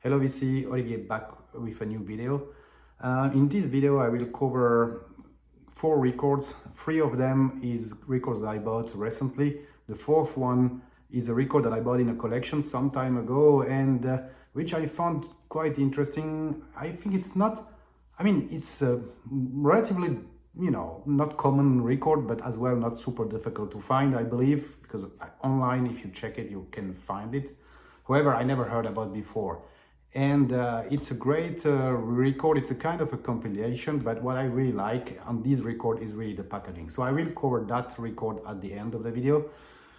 Hello VC, Olivier back with a new video. In this video I will cover 4 records. 3 of them is records that I bought recently. The 4th one is a record that I bought in a collection some time ago and which I found quite interesting. I think it's not, it's a relatively, not common record, but as well not super difficult to find, I believe, because online if you check it you can find it. However, I never heard about before. And it's a great record. It's a kind of a compilation, but what I really like on this record is really the packaging. So I will cover that record at the end of the video.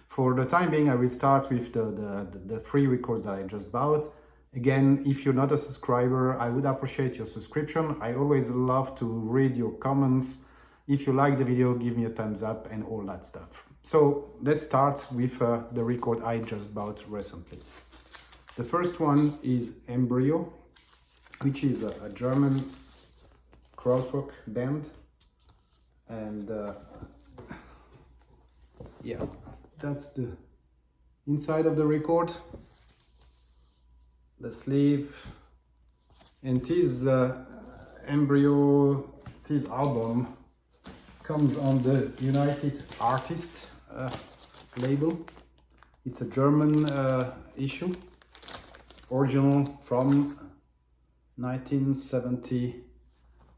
For the time being, I will start with the 3 records that I just bought. Again, if you're not a subscriber, I would appreciate your subscription. I always love to read your comments. If you like the video, give me a thumbs up and all that stuff. So let's start with the record I just bought recently. The first one is Embryo, which is a German Krautrock band, and yeah, that's the inside of the record, the sleeve, and this Embryo, this album comes on the United Artists label. It's a German issue. Original from 1970,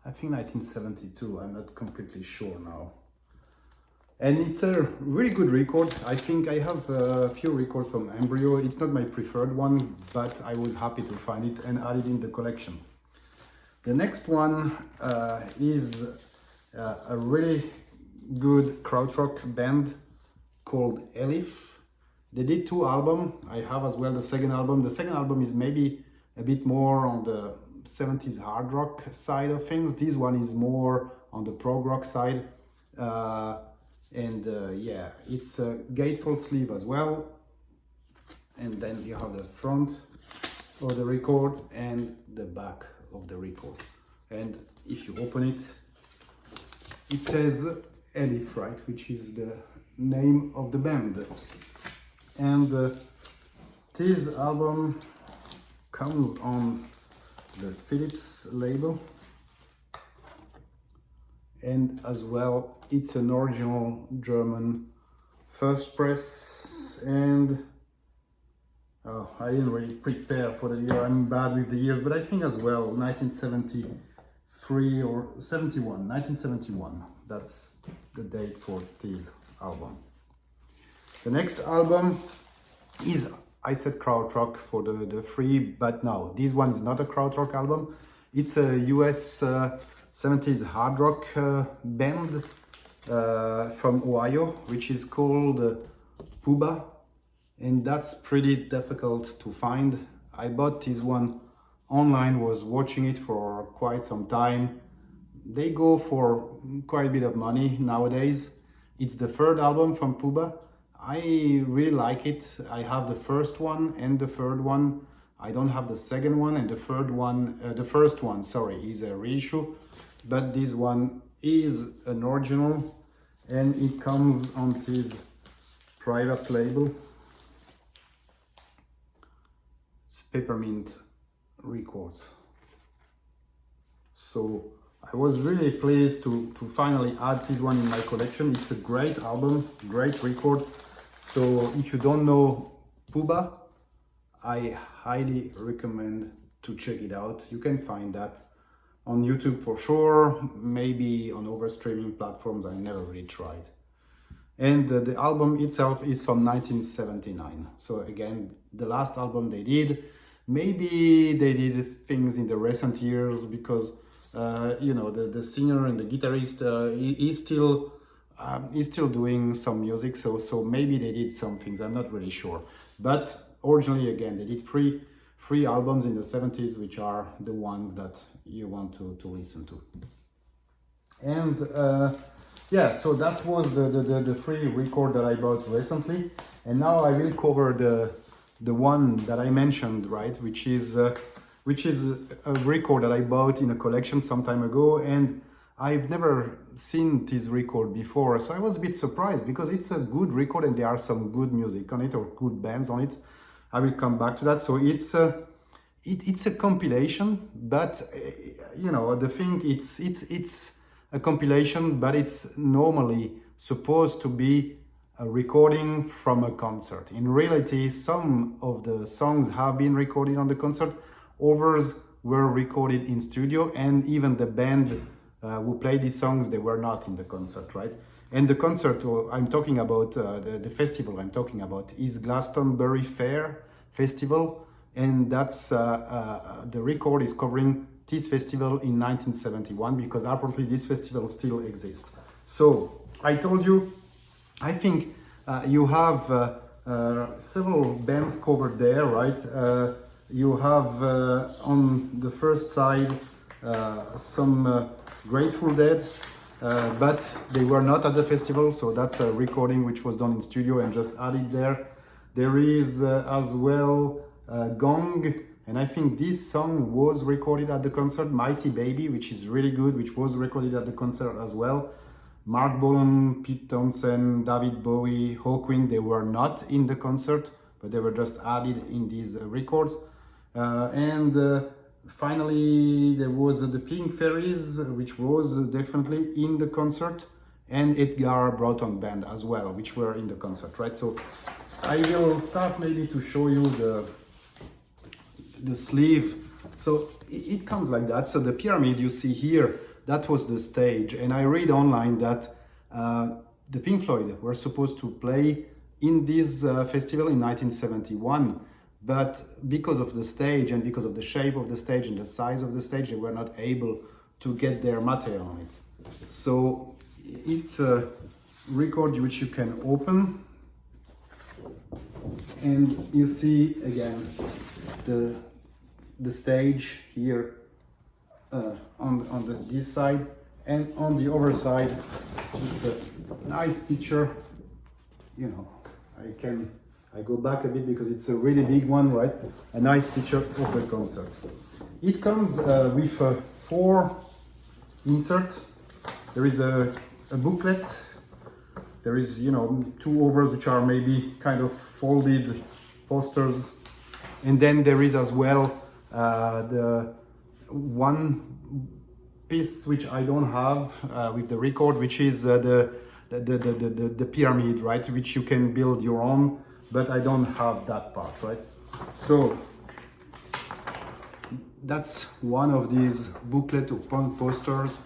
I think 1972, I'm not completely sure now. And it's a really good record. I think I have a few records from Embryo. It's not my preferred one, but I was happy to find it and add it in the collection. The next one is a really good krautrock band called Elif. They did 2 albums. I have as well the second album. The second album is maybe a bit more on the 70s hard rock side of things. This one is more on the prog rock side. Yeah, it's a gatefold sleeve as well. And then you have the front of the record and the back of the record. And if you open it, it says Elif, right, which is the name of the band. And this album comes on the Philips label, and as well it's an original German first press. And I didn't really prepare for the year, I'm bad with the years, but I think as well 1973 or 71, 1971, that's the date for this album. The next album is, I said Krautrock for the 3, but no, this one is not a Krautrock album. It's a US 70s hard rock band from Ohio, which is called Puba, and that's pretty difficult to find. I bought this one online, was watching it for quite some time. They go for quite a bit of money nowadays. It's the 3rd album from Puba. I really like it. I have the first one and the 3rd one. I don't have the second one, and the first one, is a reissue, but this one is an original, and it comes on this private label. It's Peppermint Records. So I was really pleased to finally add this one in my collection. It's a great album, great record. So if you don't know Puba, I highly recommend to check it out. You can find that on YouTube for sure, maybe on other streaming platforms. I never really tried. And the album itself is from 1979. So again, the last album they did. Maybe they did things in the recent years because the singer and the guitarist is still doing some music, so maybe they did some things, I'm not really sure. But originally, again, they did three albums in the 70s, which are the ones that you want to listen to. And yeah, so that was the 3 record that I bought recently, and now I will cover the one that I mentioned, right, which is a record that I bought in a collection some time ago, and I've never seen this record before, so I was a bit surprised because it's a good record and there are some good music on it, or good bands on it. I will come back to that. So it's it's a compilation, but you know, the thing, it's a compilation, but it's normally supposed to be a recording from a concert. In reality, some of the songs have been recorded on the concert, others were recorded in studio, and even the band who played these songs, they were not in the concert, right? And the concert I'm talking about, the festival I'm talking about, is Glastonbury Fair Festival, and that's the record is covering this festival in 1971, because apparently this festival still exists. So I told you, I think you have several bands covered there, right? You have on the first side some Grateful Dead, but they were not at the festival, so that's a recording which was done in studio and just added there. There is as well Gong, and I think this song was recorded at the concert, Mighty Baby, which is really good, which was recorded at the concert as well. Mark Bolan, Pete Townsend, David Bowie, Hawkwind, they were not in the concert, but they were just added in these records. Finally, there was the Pink Fairies, which was definitely in the concert, and Edgar Broughton Band as well, which were in the concert, right? So I will start maybe to show you the sleeve. So it comes like that. So the pyramid you see here, that was the stage. And I read online that the Pink Floyd were supposed to play in this festival in 1971. But because of the stage and because of the shape of the stage and the size of the stage, they were not able to get their material on it. So it's a record which you can open, and you see again the stage here on this side, and on the other side it's a nice picture. You know, I go back a bit because it's a really big one, right? A nice picture of the concert. It comes with 4 inserts. There is a booklet. There is, you know, 2 others which are maybe kind of folded posters. And then there is as well the one piece which I don't have with the record, which is the pyramid, right? Which you can build your own, but I don't have that part, right? So that's one of these booklet or posters.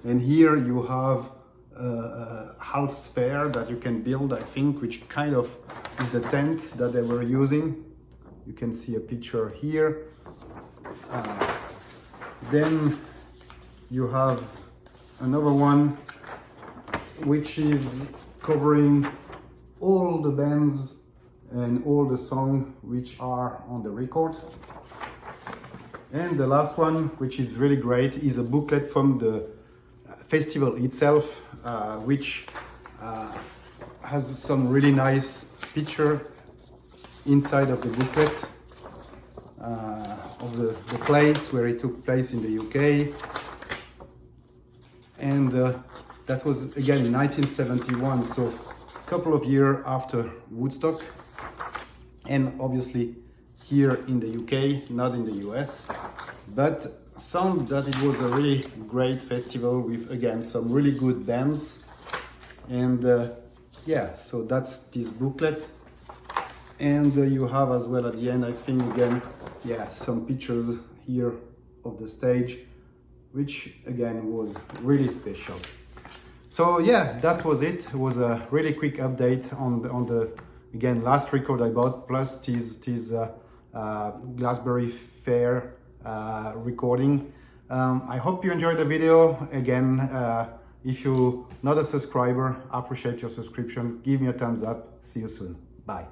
And here you have a half sphere that you can build, I think, which kind of is the tent that they were using. You can see a picture here. Then you have another one which is covering all the bands and all the songs which are on the record. And the last one, which is really great, is a booklet from the festival itself, which has some really nice picture inside of the booklet of the place where it took place in the UK. And that was again in 1971, so a couple of years after Woodstock. And obviously here in the UK, not in the US, but sound that it was a really great festival with, again, some really good bands. And yeah, so that's this booklet. And you have as well at the end, I think, again, yeah, some pictures here of the stage, which again was really special. So yeah, that was it. It was a really quick update on the again last record I bought, plus this Glastonbury Fair recording. I hope you enjoyed the video. Again, if you're not a subscriber, I appreciate your subscription. Give me a thumbs up. See you soon. Bye.